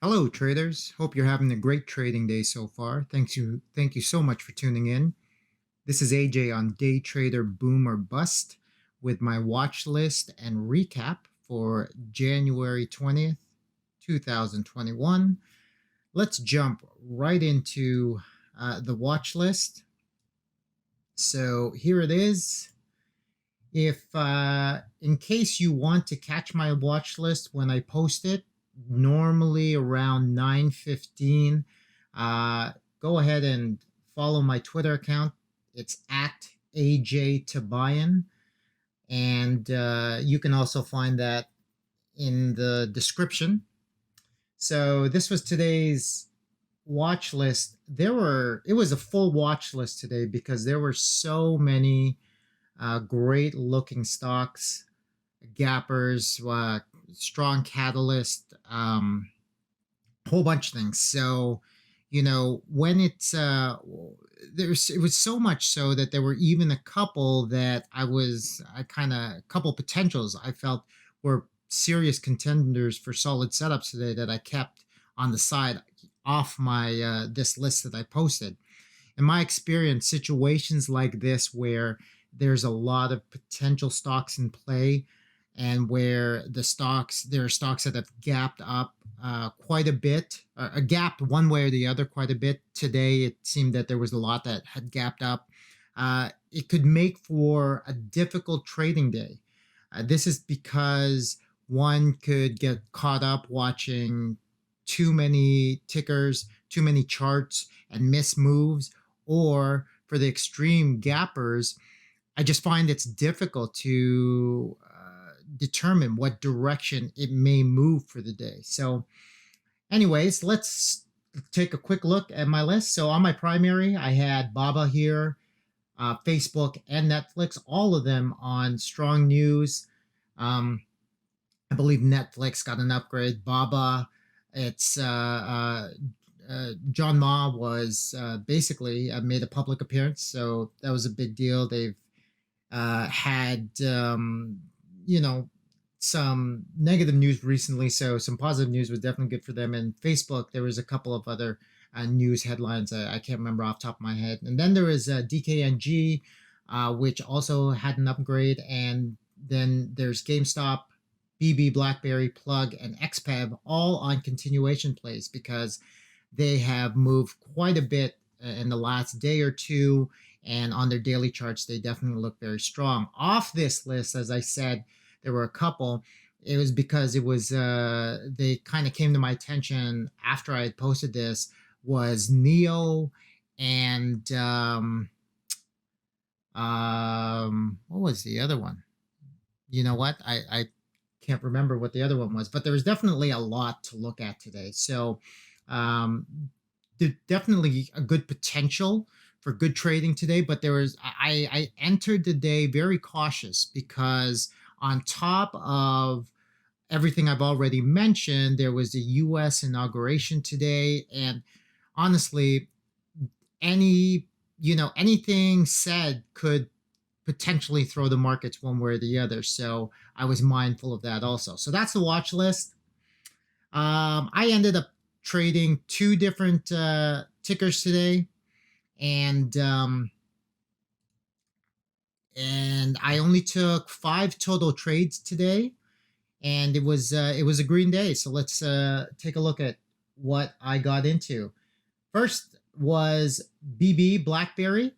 Hello, traders. Hope you're having a great trading day so far. Thank you so much for tuning in. This is AJ on Day Trader Boom or Bust with my watch list and recap for January 20th, 2021. Let's jump right into the watch list. So here it is. If in case you want to catch my watch list when I post it, normally around 9:15, uh, go ahead and follow my Twitter account. It's at AJ Tabayan, and you can also find that in the description. So this was today's watch list. It was a full watch list today because there were so many great looking stocks, gappers, strong catalyst, whole bunch of things. So, when it was so much so that there were even a couple that a couple potentials I felt were serious contenders for solid setups today that I kept on the side off my this list that I posted. In my experience, situations like this where there's a lot of potential stocks in play and where there are stocks that have gapped up quite a bit, gapped one way or the other quite a bit. Today, it seemed that there was a lot that had gapped up. It could make for a difficult trading day. This is because one could get caught up watching too many tickers, too many charts, and miss moves, or for the extreme gappers, I just find it's difficult to determine what direction it may move for the day. So, anyways, let's take a quick look at my list. So, on my primary, I had Baba here, Facebook, and Netflix, all of them on strong news. I believe Netflix got an upgrade. Baba, it's John Ma was basically made a public appearance, so that was a big deal. They've had you know some negative news recently, so some positive news was definitely good for them. And Facebook, there was a couple of other news headlines I can't remember off the top of my head. And then there was DKNG, which also had an upgrade. And then there's GameStop, BB, BlackBerry, Plug, and XPEB, all on continuation plays because they have moved quite a bit in the last day or two, and on their daily charts, they definitely look very strong. Off this list, as I said, there were a couple. It was because they kind of came to my attention after I had posted this. Was Neo and what was the other one? You know what? I can't remember what the other one was, but there was definitely a lot to look at today. So um, there's definitely a good potential for good trading today, but I entered the day very cautious because on top of everything I've already mentioned, there was the US inauguration today. And honestly, anything said could potentially throw the markets one way or the other. So I was mindful of that also. So that's the watch list. I ended up trading two different tickers today, and I only took 5 total trades today, and it was a green day. So let's take a look at what I got into. First was BB BlackBerry.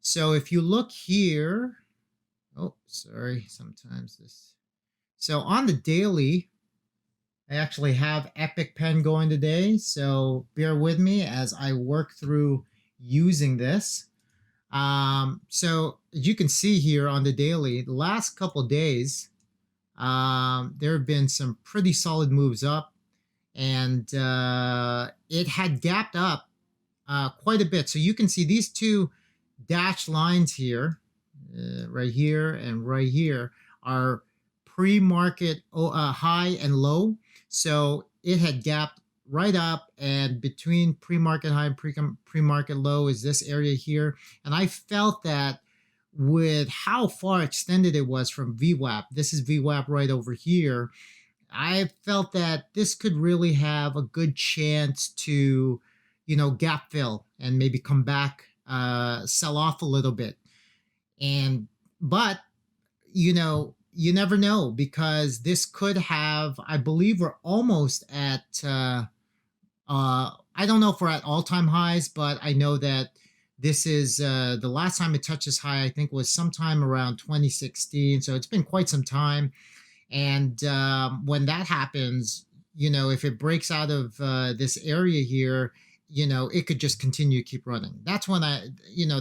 So if you look here, oh, sorry, sometimes this. So on the daily, I actually have Epic Pen going today, so bear with me as I work through using this. So as you can see here on the daily, the last couple days, there have been some pretty solid moves up, and it had gapped up quite a bit. So you can see these two dashed lines here, right here and right here, are pre-market high and low. So it had gapped right up, and between pre-market high and pre-market low is this area here. And I felt that with how far extended it was from VWAP, this is VWAP right over here, I felt that this could really have a good chance to, gap fill and maybe come back, sell off a little bit. And, but, you never know because this could have, I believe we're almost at, I don't know if we're at all time highs, but I know that this is the last time it touched this high, I think was sometime around 2016. So it's been quite some time. And when that happens, if it breaks out of this area here, it could just continue to keep running. That's when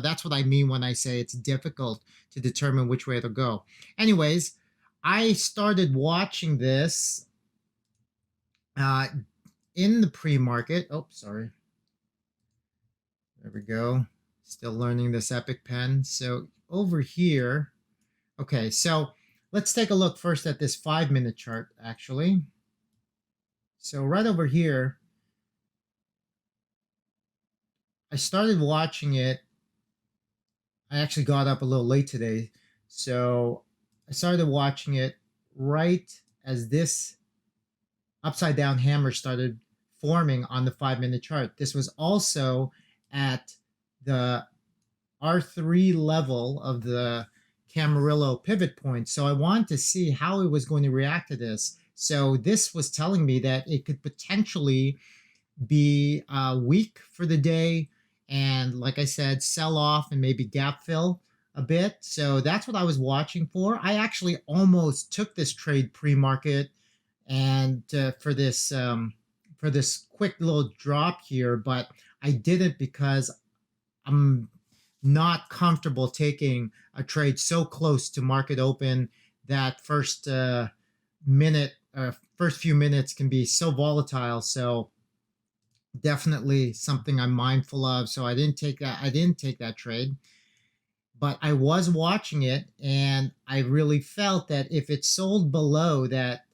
that's what I mean when I say it's difficult to determine which way it'll go. Anyways, I started watching this uh, in the pre-market. Oh, sorry. There we go. Still learning this Epic pen. So over here, okay, so let's take a look first at this 5-minute chart, actually. So right over here, I started watching it. I actually got up a little late today. So I started watching it right as this upside down hammer started forming on the 5-minute chart. This was also at the R3 level of the Camarillo pivot point. So I wanted to see how it was going to react to this. So this was telling me that it could potentially be weak for the day. And like I said, sell off and maybe gap fill a bit. So that's what I was watching for. I actually almost took this trade pre-market and for this quick little drop here, but I didn't because I'm not comfortable taking a trade so close to market open. That first first few minutes can be so volatile. So definitely something I'm mindful of. So I didn't take that trade, but I was watching it, and I really felt that if it sold below that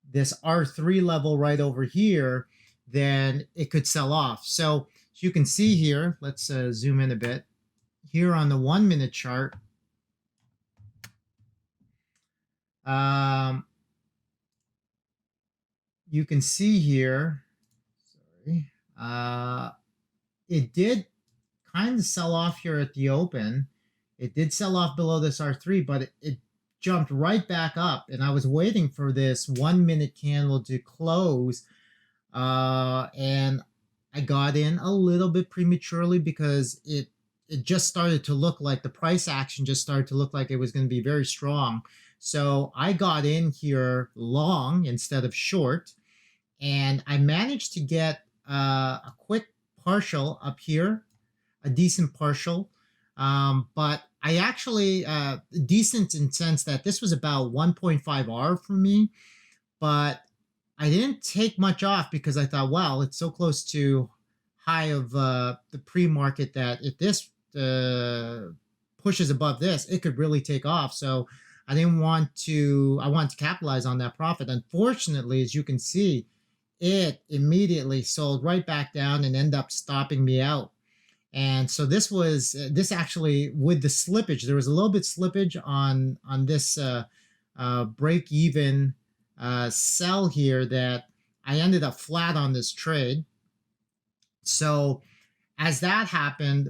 this R3 level right over here, then it could sell off. So as you can see here, let's zoom in a bit. Here on the 1-minute chart, you can see here, sorry, it did kind of sell off here at the open. It did sell off below this R3, but it jumped right back up, and I was waiting for this 1-minute candle to close, and I got in a little bit prematurely because it just started to look like the price action just started to look like it was going to be very strong. So I got in here long instead of short, and I managed to get a quick partial up here, a decent partial. But I actually, decent in sense that this was about 1.5 R for me, but I didn't take much off because I thought, well, it's so close to high of the pre-market that if this pushes above this, it could really take off. So I wanted to capitalize on that profit. Unfortunately, as you can see, it immediately sold right back down and ended up stopping me out. And so this actually, with the slippage, there was a little bit slippage on this break even sell here that I ended up flat on this trade. So when that happened,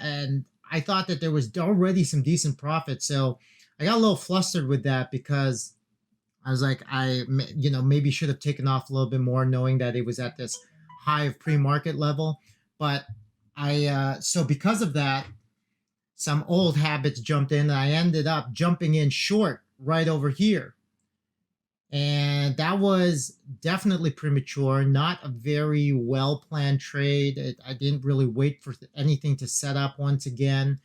and I thought that there was already some decent profit. So I got a little flustered with that because I was like, maybe should have taken off a little bit more knowing that it was at this high of pre-market level. But so because of that, some old habits jumped in, and I ended up jumping in short right over here. And that was definitely premature, not a very well-planned trade. I didn't really wait for anything to set up once again.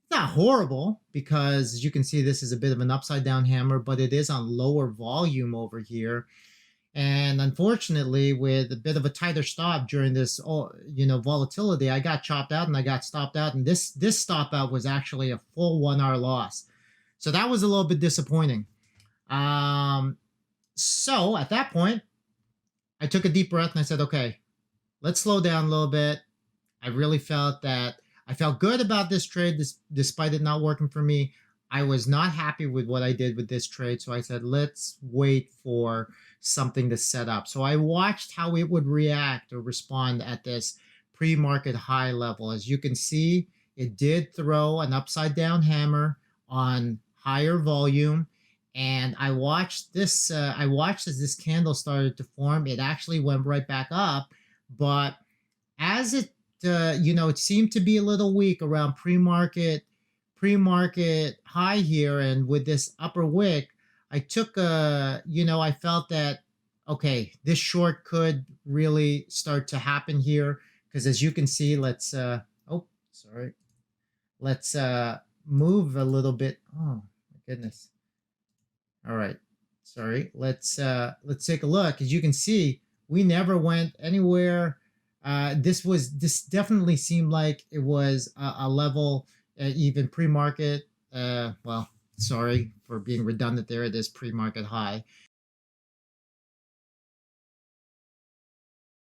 It's not horrible because, as you can see, this is a bit of an upside-down hammer, but it is on lower volume over here. And unfortunately, with a bit of a tighter stop during this, volatility, I got chopped out and I got stopped out. And this stop out was actually a full 1 hour loss. So that was a little bit disappointing. So at that point, I took a deep breath and I said, okay, let's slow down a little bit. I really felt that I felt good about this trade despite it not working for me. I was not happy with what I did with this trade. So I said, let's wait for something to set up. So I watched how it would react or respond at this pre-market high level. As you can see, it did throw an upside down hammer on higher volume. And I watched this. I watched as this candle started to form. It actually went right back up, but as it it seemed to be a little weak around pre-market high here, and with this upper wick, I took a I felt that okay, this short could really start to happen here because as you can see, oh sorry, let's move a little bit. Oh my goodness. All right. Sorry. Let's take a look. As you can see, we never went anywhere. This definitely seemed like it was a level even pre-market. Well, sorry for being redundant there. It is pre-market high.